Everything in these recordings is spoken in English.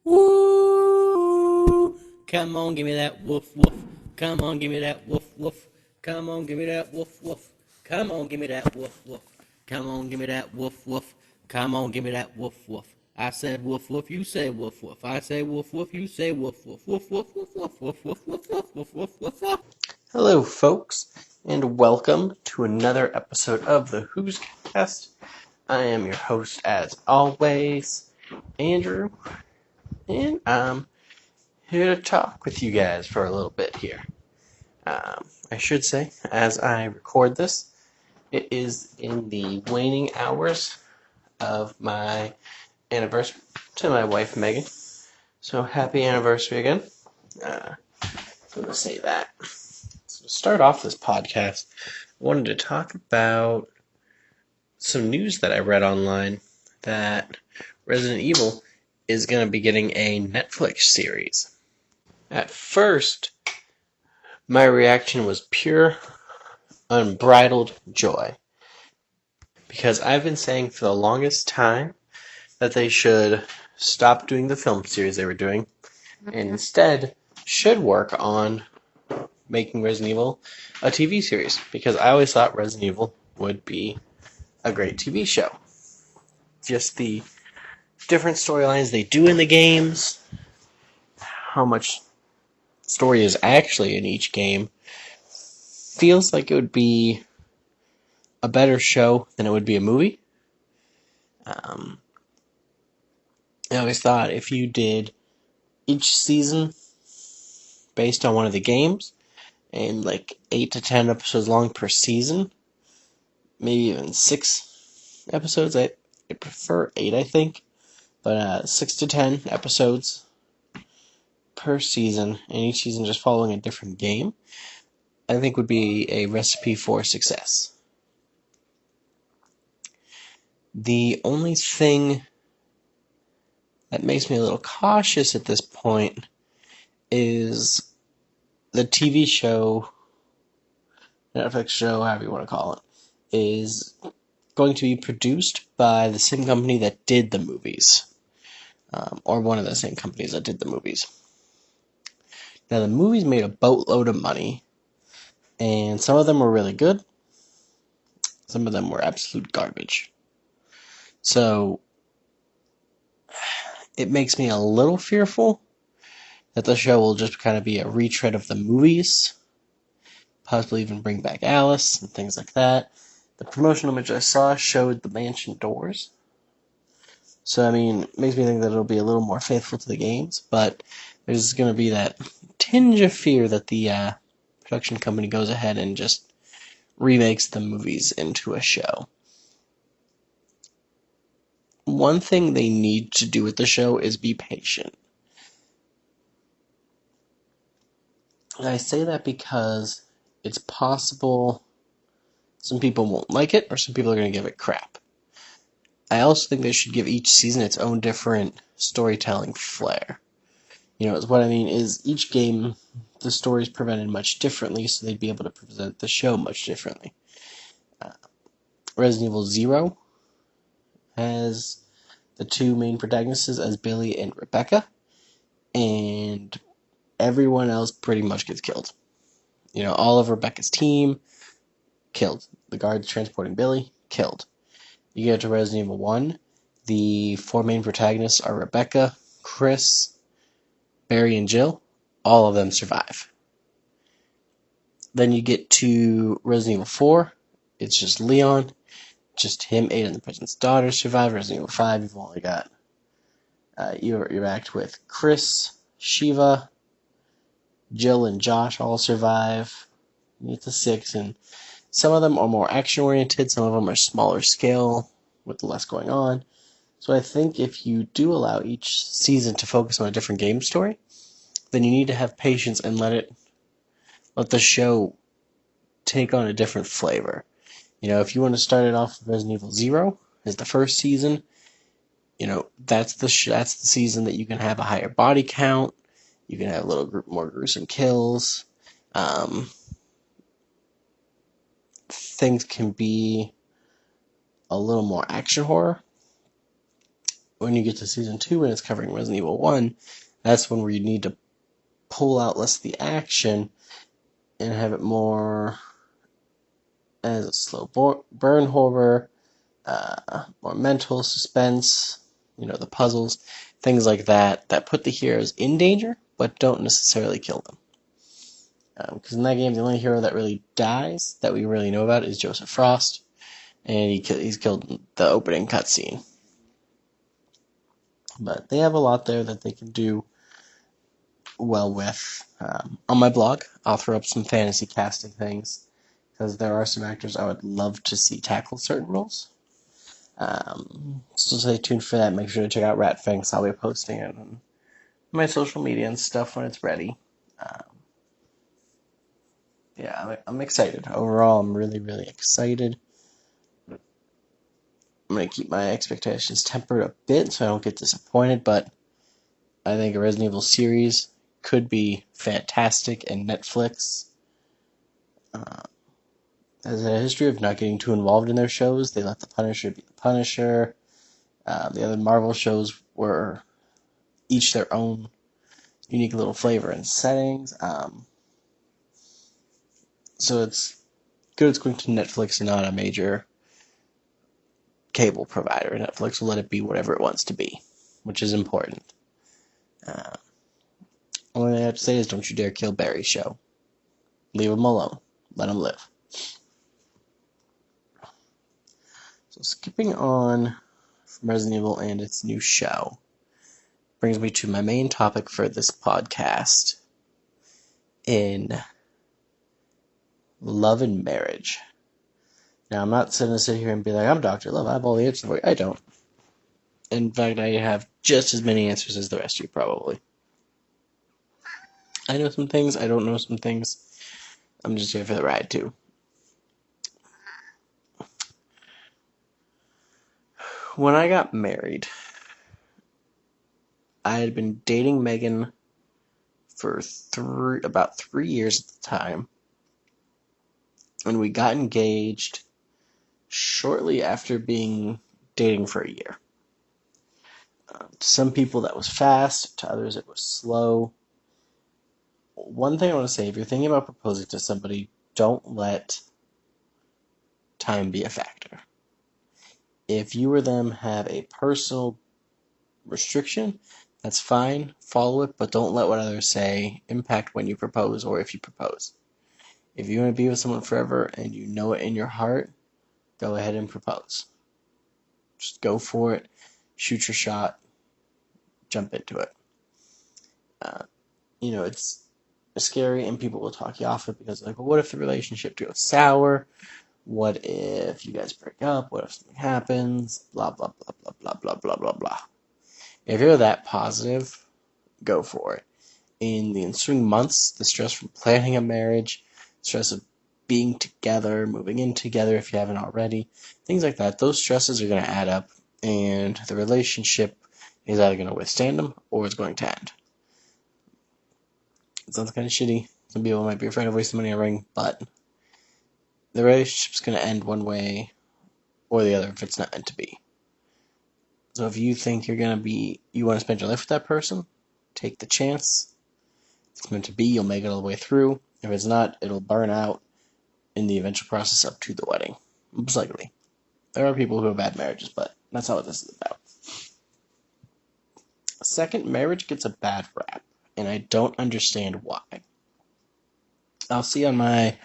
Woo! Come on, give me that woof woof. Come on, give me that woof woof. Come on, give me that woof woof. Come on, give me that woof woof. Come on, give me that woof woof. Come on, give me that woof woof. I said woof woof, you say woof woof. I say woof woof, you say woof woof. Woof woof woof woof woof woof woof woof woof woof woof woof. Hello, folks, and welcome to another episode of the Who's Cast. I am your host, as always, Andrew, and I'm here to talk with you guys for a little bit here. I should say, as I record this, it is in the waning hours of my anniversary to my wife, Megan. So, happy anniversary again. I'm going to say that. So to start off this podcast, I wanted to talk about some news that I read online that Resident Evil is going to be getting a Netflix series. At first, my reaction was pure, unbridled joy. Because I've been saying for the longest time that they should stop doing the film series they were doing and instead should work on making Resident Evil a TV series. Because I always thought Resident Evil would be a great TV show. Just the different storylines they do in the games, how much story is actually in each game, feels like it would be a better show than it would be a movie. I always thought if you did each season based on one of the games, and like 8 to 10 episodes long per season, maybe even 6 episodes. I prefer 8, I think, but 6 to 10 episodes per season, and each season just following a different game, I think would be a recipe for success. The only thing that makes me a little cautious at this point is the TV show, Netflix show, however you want to call it, is going to be produced by the same company that did the movies, or one of the same companies that did the movies. Now, the movies made a boatload of money, and some of them were really good, some of them were absolute garbage. So, it makes me a little fearful that the show will just kind of be a retread of the movies, possibly even bring back Alice and things like that. The promotional image I saw showed the mansion doors. So, I mean, it makes me think that it'll be a little more faithful to the games, but there's going to be that tinge of fear that the production company goes ahead and just remakes the movies into a show. One thing they need to do with the show is be patient. And I say that because it's possible some people won't like it, or some people are going to give it crap. I also think they should give each season its own different storytelling flair. What I mean is each game, the story is presented much differently, so they'd be able to present the show much differently. Resident Evil 0 has the two main protagonists as Billy and Rebecca, and everyone else pretty much gets killed. All of Rebecca's team, killed. The guards transporting Billy, killed. You get to Resident Evil 1, the four main protagonists are Rebecca, Chris, Barry, and Jill. All of them survive. Then you get to Resident Evil 4, it's just Leon, just him, Ada, and the president's daughter survive. Resident Evil 5, you've only got, you're act with Chris, Shiva, Jill, and Josh all survive. You get to 6, and some of them are more action-oriented, some of them are smaller scale, with less going on. So I think if you do allow each season to focus on a different game story, then you need to have patience and let the show take on a different flavor. If you want to start it off with Resident Evil 0 as the first season, that's the season that you can have a higher body count, you can have a little more gruesome kills, things can be a little more action horror. when you get to season 2 and it's covering Resident Evil 1, that's when where you need to pull out less of the action and have it more as a slow burn horror, more mental suspense, the puzzles, things like that put the heroes in danger, but don't necessarily kill them. Because in that game, the only hero that really dies, that we really know about, is Joseph Frost, and he's killed in the opening cutscene. But they have a lot there that they can do well with. On my blog, I'll throw up some fantasy casting things, because there are some actors I would love to see tackle certain roles. So stay tuned for that. Make sure to check out Ratfangs. I'll be posting it on my social media and stuff when it's ready. Yeah, I'm excited. Overall, I'm really, really excited. I'm going to keep my expectations tempered a bit so I don't get disappointed, but I think a Resident Evil series could be fantastic, and Netflix has a history of not getting too involved in their shows. They let the Punisher be the Punisher. The other Marvel shows were each their own unique little flavor and settings. So it's good it's going to Netflix and not a major cable provider. Netflix will let it be whatever it wants to be, which is important. Only thing I have to say is don't you dare kill Barry's show. Leave him alone. Let him live. So skipping on from Resident Evil and its new show brings me to my main topic for this podcast in love and marriage. Now, I'm not going to sit here and be like, I'm Dr. Love, I have all the answers for you. I don't. In fact, I have just as many answers as the rest of you, probably. I know some things, I don't know some things. I'm just here for the ride, too. When I got married, I had been dating Megan for about 3 years at the time. And we got engaged shortly after being dating for a year. To some people that was fast, to others it was slow. One thing I want to say, if you're thinking about proposing to somebody, don't let time be a factor. If you or them have a personal restriction, that's fine, follow it, but don't let what others say impact when you propose or if you propose. If you want to be with someone forever and you know it in your heart, go ahead and propose. Just go for it, shoot your shot, jump into it. It's scary and people will talk you off it because like, well, what if the relationship goes sour? What if you guys break up? What if something happens? Blah, blah, blah, blah, blah, blah, blah, blah, blah. If you're that positive, go for it. In the ensuing months, the stress from planning a marriage, stress of being together, moving in together if you haven't already, things like that, those stresses are going to add up, and the relationship is either going to withstand them or it's going to end. It sounds kind of shitty. Some people might be afraid of wasting money on a ring, but the relationship's going to end one way or the other if it's not meant to be. So if you think you want to spend your life with that person, take the chance. If it's meant to be, you'll make it all the way through. If it's not, it'll burn out in the eventual process up to the wedding. Most likely. There are people who have bad marriages, but that's not what this is about. Second, marriage gets a bad rap, and I don't understand why. I'll see on my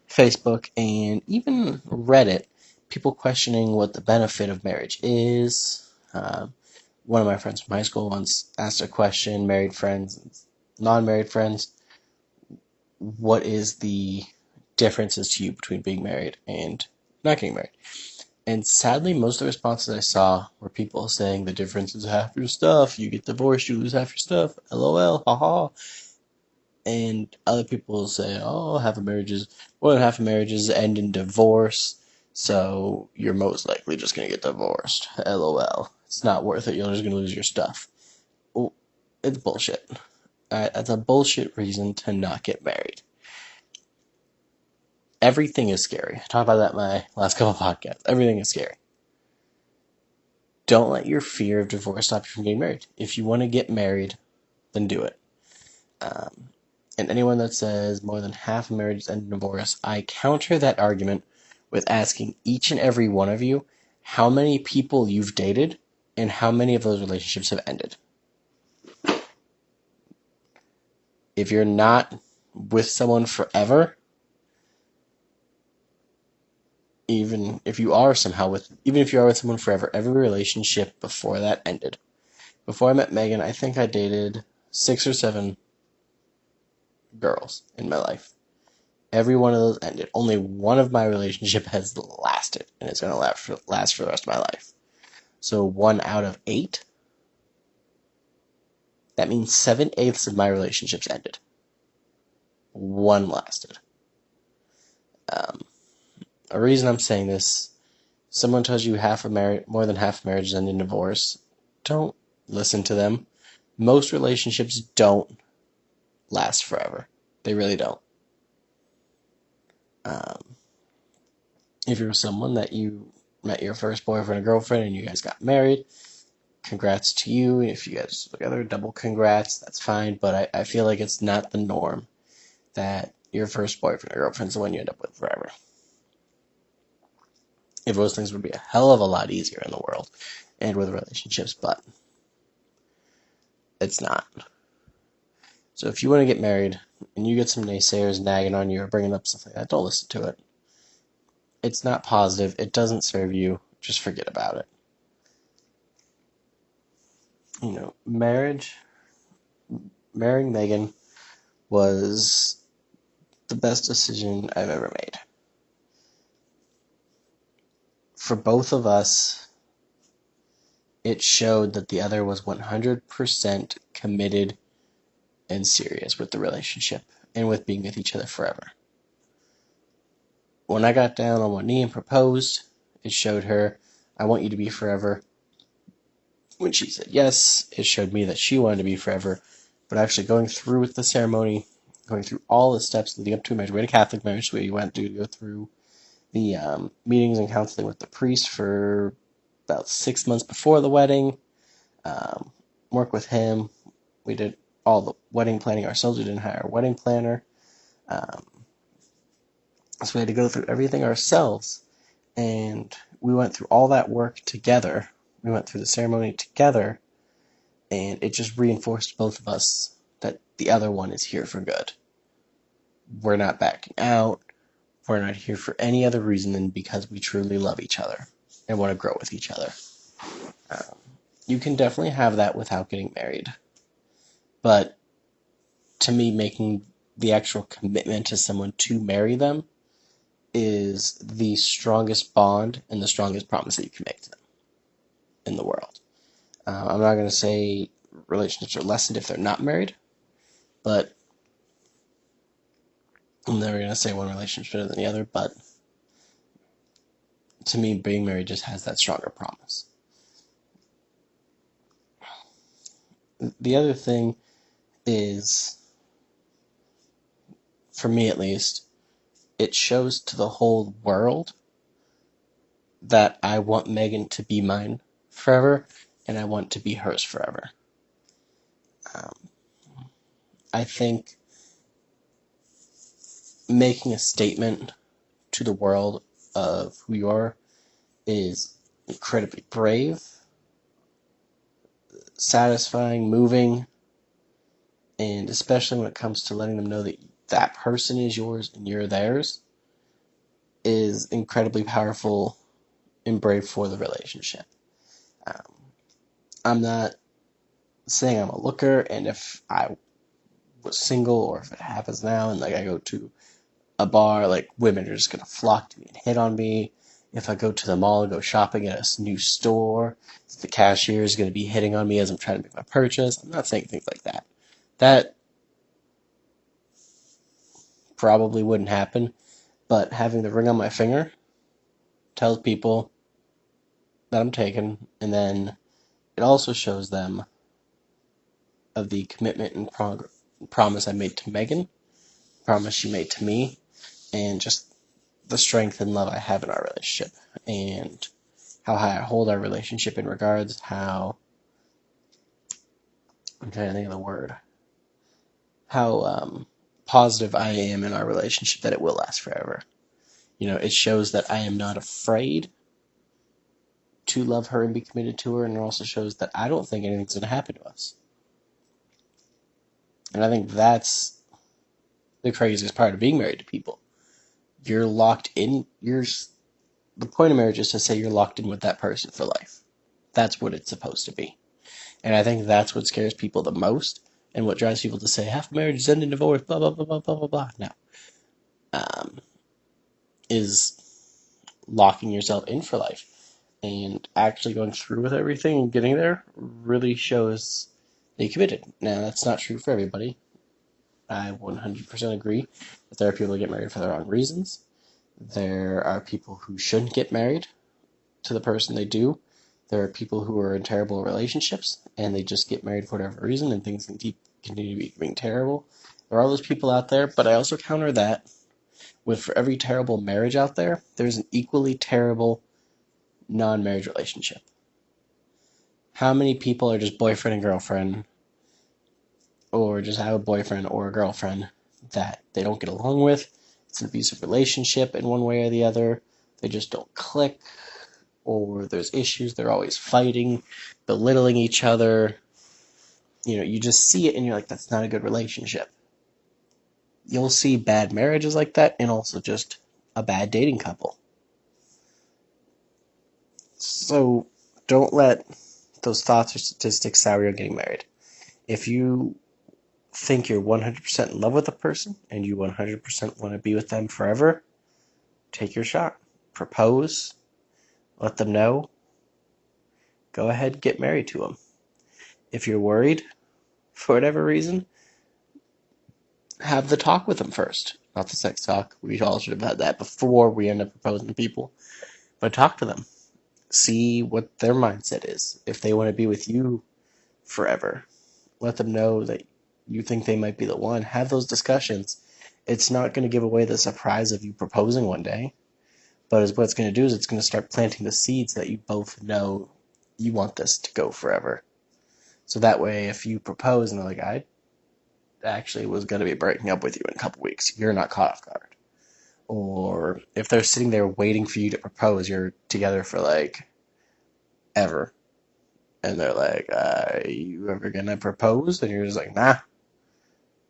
Facebook and even Reddit people questioning what the benefit of marriage is. One of my friends from high school once asked a question, married friends and non-married friends, what is the differences to you between being married and not getting married? And sadly, most of the responses I saw were people saying the difference is half your stuff, you get divorced, you lose half your stuff, LOL, haha. And other people say, more than half of marriages end in divorce, so you're most likely just going to get divorced, LOL. It's not worth it, you're just going to lose your stuff. Well, it's bullshit. That's a bullshit reason to not get married. Everything is scary. I talked about that in my last couple of podcasts. Everything is scary. don't let your fear of divorce stop you from getting married. If you want to get married, then do it. And anyone that says more than half of marriages end in divorce, I counter that argument with asking each and every one of you how many people you've dated and how many of those relationships have ended. If you're not with someone forever, even if you are with someone forever, every relationship before that ended. Before I met Megan, I think I dated 6 or 7 girls in my life. Every one of those ended. Only one of my relationship has lasted, and it's going to last for the rest of my life. So 1 out of 8. That means 7/8 of my relationships ended. 1 lasted. A reason I'm saying this, someone tells you more than half of marriages end in divorce. Don't listen to them. Most relationships don't last forever. They really don't. If you're someone that you met your first boyfriend or girlfriend and you guys got married, congrats to you. If you guys are together, double congrats, that's fine. But I feel like it's not the norm that your first boyfriend or girlfriend's the one you end up with forever. If those things would be a hell of a lot easier in the world and with relationships, but it's not. So if you want to get married and you get some naysayers nagging on you or bringing up stuff like that, don't listen to it. It's not positive. It doesn't serve you. Just forget about it. Marrying Megan was the best decision I've ever made. For both of us, it showed that the other was 100% committed and serious with the relationship and with being with each other forever. When I got down on one knee and proposed, it showed her, I want you to be forever. When she said yes, it showed me that she wanted to be forever. But actually going through with the ceremony, going through all the steps leading up to a marriage, we had a Catholic marriage, so we went to go through the meetings and counseling with the priest for about 6 months before the wedding, work with him. We did all the wedding planning ourselves. We didn't hire a wedding planner. So we had to go through everything ourselves. And we went through all that work together. We went through the ceremony together. And it just reinforced both of us that the other one is here for good. We're not backing out. We're not here for any other reason than because we truly love each other and want to grow with each other. You can definitely have that without getting married. But to me, making the actual commitment to someone to marry them is the strongest bond and the strongest promise that you can make to them in the world. I'm not going to say relationships are lessened if they're not married, but I'm never going to say one relationship's better than the other, but to me, being married just has that stronger promise. The other thing is, for me at least, it shows to the whole world that I want Megan to be mine forever, and I want to be hers forever. I think making a statement to the world of who you are is incredibly brave, satisfying, moving, and especially when it comes to letting them know that that person is yours and you're theirs, is incredibly powerful and brave for the relationship. I'm not saying I'm a looker, and if I was single or if it happens now and I go to a bar, women are just going to flock to me and hit on me. If I go to the mall and go shopping at a new store, the cashier is going to be hitting on me as I'm trying to make my purchase. I'm not saying things like that. That probably wouldn't happen, but having the ring on my finger tells people that I'm taken, and then it also shows them of the commitment and promise I made to Megan, promise she made to me, and just the strength and love I have in our relationship, and how high I hold our relationship in regards how, I'm trying to think of the word, how positive I am in our relationship that it will last forever. It shows that I am not afraid to love her and be committed to her, and it also shows that I don't think anything's going to happen to us. And I think that's the craziest part of being married to people. You're locked in. The point of marriage is to say you're locked in with that person for life. That's what it's supposed to be. And I think that's what scares people the most, and what drives people to say half marriage is ending divorce, blah, blah, blah, blah, blah, blah, blah. No. Is locking yourself in for life. And actually going through with everything and getting there really shows that you committed. Now, that's not true for everybody. I 100% agree that there are people who get married for their own reasons. There are people who shouldn't get married to the person they do. There are people who are in terrible relationships and they just get married for whatever reason and things continue to be being terrible. There are all those people out there, but I also counter that with, for every terrible marriage out there, there's an equally terrible non-marriage relationship. How many people are just boyfriend and girlfriend, or just have a boyfriend or a girlfriend that they don't get along with? It's an abusive relationship in one way or the other. They just don't click, or there's issues. They're always fighting, belittling each other. You just see it and you're like, that's not a good relationship. You'll see bad marriages like that, and also just a bad dating couple. So don't let those thoughts or statistics sour you on getting married. If you think you're 100% in love with a person and you 100% want to be with them forever, take your shot. Propose. Let them know. Go ahead, get married to them. If you're worried, for whatever reason, have the talk with them first. Not the sex talk. We all should have had that before we end up proposing to people. But talk to them. See what their mindset is. If they want to be with you forever, let them know that you think they might be the one. Have those discussions. It's not going to give away the surprise of you proposing one day, but what it's going to do is it's going to start planting the seeds that you both know you want this to go forever. So that way, if you propose and they're like, I actually was going to be breaking up with you in a couple weeks, you're not caught off guard. Or if they're sitting there waiting for you to propose, you're together for like ever, and they're like, are you ever going to propose? And you're just like, nah,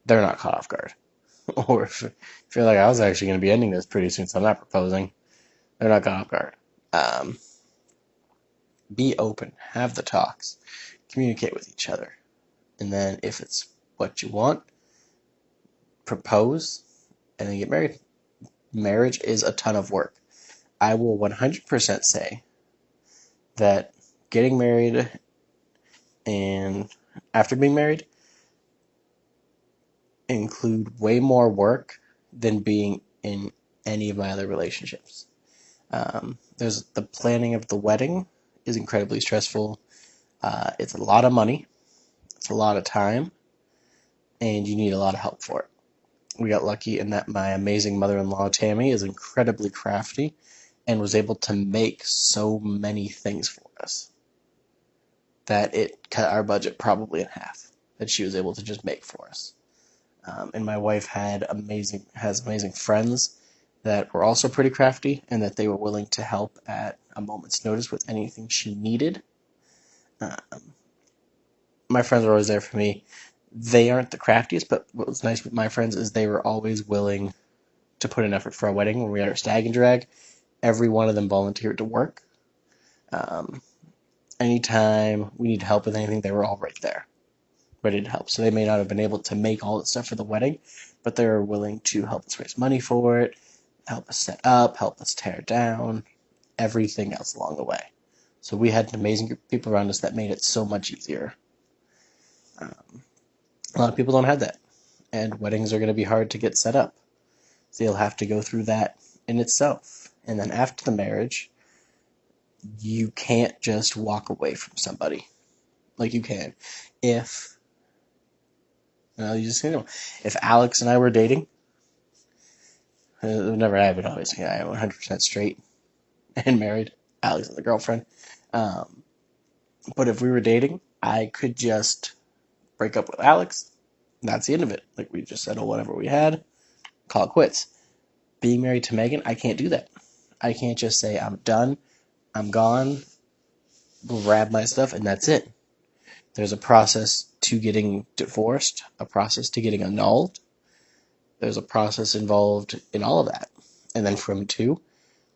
they're not caught off guard. Or if you're like, I was actually going to be ending this pretty soon, so I'm not proposing, they're not caught off guard. Be open, have the talks, communicate with each other, and then if it's what you want, propose, and then get married. Marriage is a ton of work. I will 100% say that getting married and after being married include way more work than being in any of my other relationships. There's the planning of the wedding is incredibly stressful. It's a lot of money. It's a lot of time. And you need a lot of help for it. We got lucky in that my amazing mother-in-law, Tammy, is incredibly crafty and was able to make so many things for us that it cut our budget probably in half, that she was able to just make for us. And my wife has amazing friends that were also pretty crafty and that they were willing to help at a moment's notice with anything she needed. My friends were always there for me. They aren't the craftiest, but what was nice with my friends is they were always willing to put in effort for our wedding. When we had our stag and drag, every one of them volunteered to work. Anytime we needed help with anything, they were all right there, ready to help. So they may not have been able to make all the stuff for the wedding, but they were willing to help us raise money for it, help us set up, help us tear down, everything else along the way. So we had an amazing group of people around us that made it so much easier. A lot of people don't have that, and weddings are going to be hard to get set up. So you'll have to go through that in itself. And then after the marriage, you can't just walk away from somebody like you can. If Alex and I were dating, it would never happen, obviously. I am 100% straight and married. Alex is a girlfriend. But if we were dating, I could just break up with Alex. And that's the end of it. Like, we just settle whatever we had, call it quits. Being married to Megan, I can't do that. I can't just say, I'm done, I'm gone, grab my stuff, and that's it. There's a process to getting divorced, a process to getting annulled. There's a process involved in all of that. And then from two,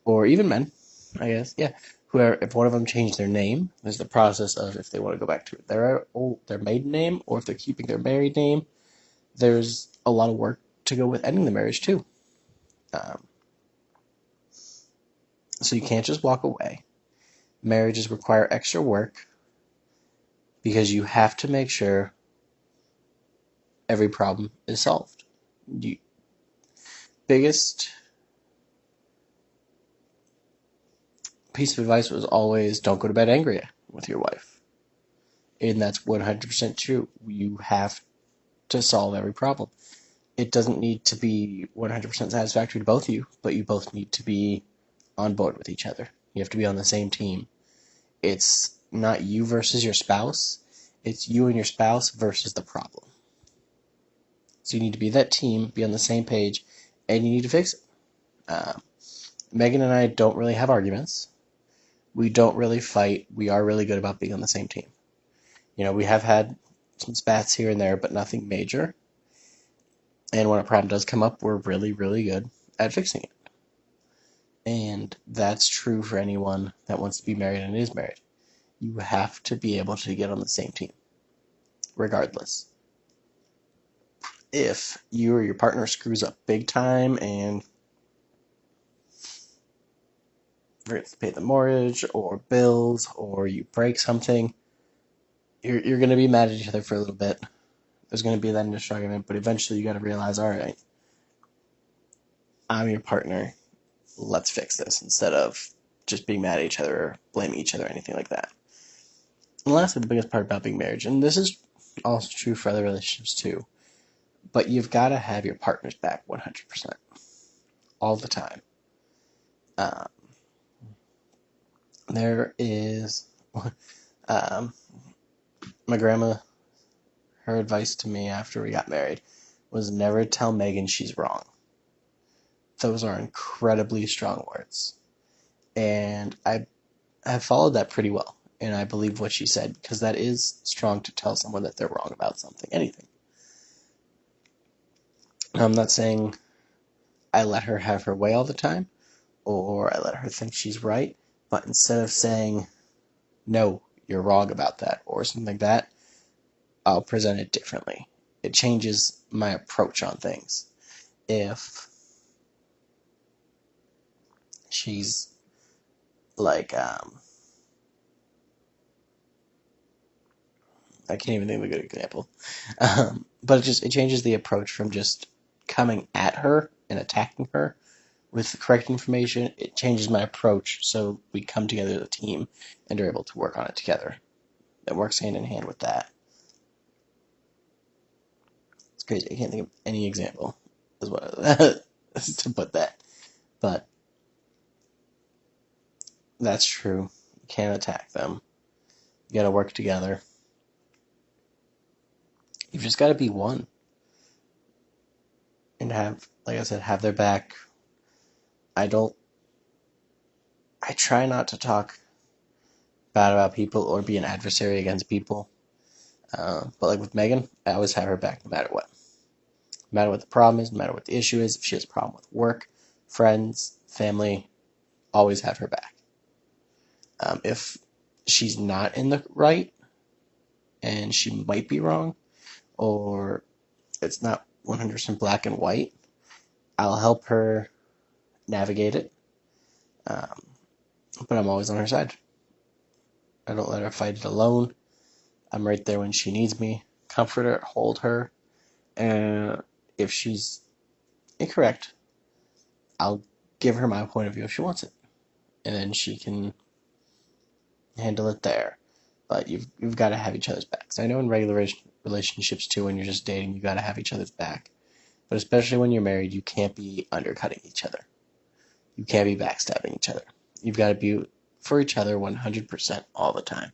or even men, I guess, yeah, whoever, if one of them changed their name, there's the process of if they want to go back to their maiden name, or if they're keeping their married name. There's a lot of work to go with ending the marriage too. So you can't just walk away. Marriages require extra work because you have to make sure every problem is solved. Biggest piece of advice was always don't go to bed angry with your wife. And that's 100% true. You have to solve every problem. It doesn't need to be 100% satisfactory to both of you, but you both need to be on board with each other. You have to be on the same team. It's not you versus your spouse. It's you and your spouse versus the problem. So you need to be that team, be on the same page, and you need to fix it. Megan and I don't really have arguments. We don't really fight. We are really good about being on the same team. You know, we have had some spats here and there, but nothing major. And when a problem does come up, we're really, really good at fixing it. And that's true for anyone that wants to be married and is married. You have to be able to get on the same team, regardless. If you or your partner screws up big time and forgets to pay the mortgage or bills, or you break something, you're going to be mad at each other for a little bit. There's going to be that initial argument, but eventually you got to realize, all right, I'm your partner. Let's fix this, instead of just being mad at each other or blaming each other or anything like that. And lastly, the biggest part about being married, and this is also true for other relationships too, but you've got to have your partner's back 100%. All the time. There is... my grandma, her advice to me after we got married was never tell Megan she's wrong. Those are incredibly strong words. And I have followed that pretty well. And I believe what she said, because that is strong to tell someone that they're wrong about something, anything. I'm not saying I let her have her way all the time, or I let her think she's right, but instead of saying, no, you're wrong about that, or something like that, I'll present it differently. It changes my approach on things. If she's like, I can't even think of a good example. But it changes the approach from just coming at her and attacking her with the correct information. It changes my approach, so we come together as a team and are able to work on it together. It works hand in hand with that. It's crazy. I can't think of any example as well to put that. But that's true. You can't attack them. You gotta work together. You've just gotta be one. And have, like I said, have their back. I try not to talk bad about people or be an adversary against people. But like with Megan, I always have her back no matter what. No matter what the problem is, no matter what the issue is, if she has a problem with work, friends, family, always have her back. If she's not in the right, and she might be wrong, or it's not 100% black and white, I'll help her navigate it. But I'm always on her side. I don't let her fight it alone. I'm right there when she needs me. Comfort her, hold her. And if she's incorrect, I'll give her my point of view if she wants it. And then she can handle it there. But you've got to have each other's backs. I know in regular relationships too, when you're just dating, you got to have each other's back. But especially when you're married, you can't be undercutting each other. You can't be backstabbing each other. You've got to be for each other 100% all the time.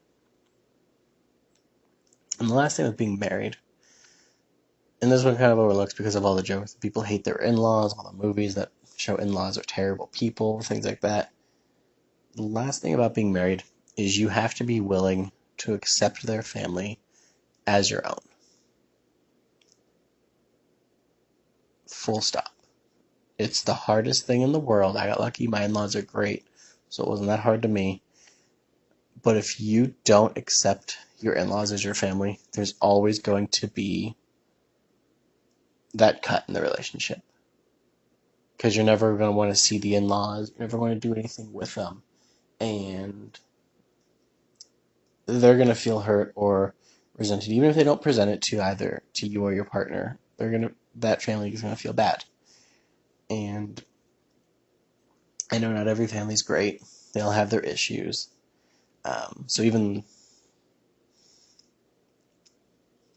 And the last thing with being married, and this one kind of overlooks because of all the jokes. People hate their in-laws, all the movies that show in-laws are terrible people, things like that. The last thing about being married is you have to be willing to accept their family as your own. Full stop. It's the hardest thing in the world. I got lucky. My in-laws are great, so it wasn't that hard to me. But if you don't accept your in-laws as your family, there's always going to be that cut in the relationship. Because you're never going to want to see the in-laws. You never want to do anything with them. And they're going to feel hurt or resented. Even if they don't present it to either to you or your partner, that family is going to feel bad. And I know not every family's great. They'll have their issues. So even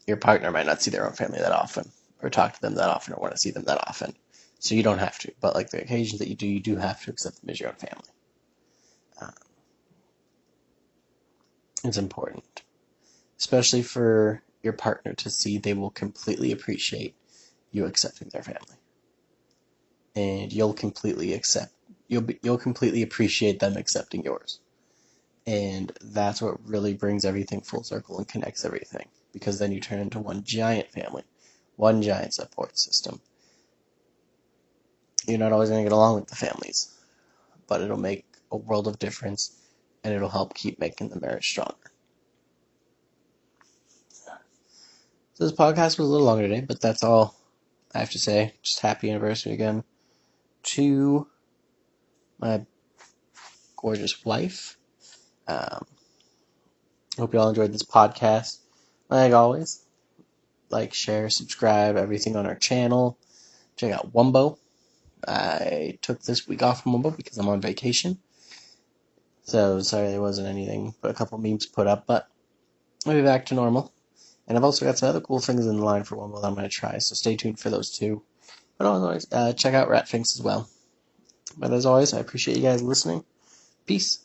your partner might not see their own family that often, or talk to them that often, or want to see them that often. So you don't have to. But like the occasions that you do have to accept them as your own family. It's important, especially for your partner to see. They will completely appreciate you accepting their family, and you'll completely appreciate them accepting yours. And that's what really brings everything full circle and connects everything, because then you turn into one giant family, one giant support system. You're not always going to get along with the families, but it'll make a world of difference, and it'll help keep making the marriage stronger. So this podcast was a little longer today, but that's all I have to say. Just happy anniversary again to my gorgeous wife. Hope you all enjoyed this podcast. Like always, like, share, subscribe, everything on our channel. Check out Wumbo. I took this week off from Wumbo because I'm on vacation. So sorry there wasn't anything but a couple memes put up, but I'll be back to normal. And I've also got some other cool things in the line for Wumbo that I'm going to try, so stay tuned for those too. But as always, check out Ratfinks as well. But as always, I appreciate you guys listening. Peace.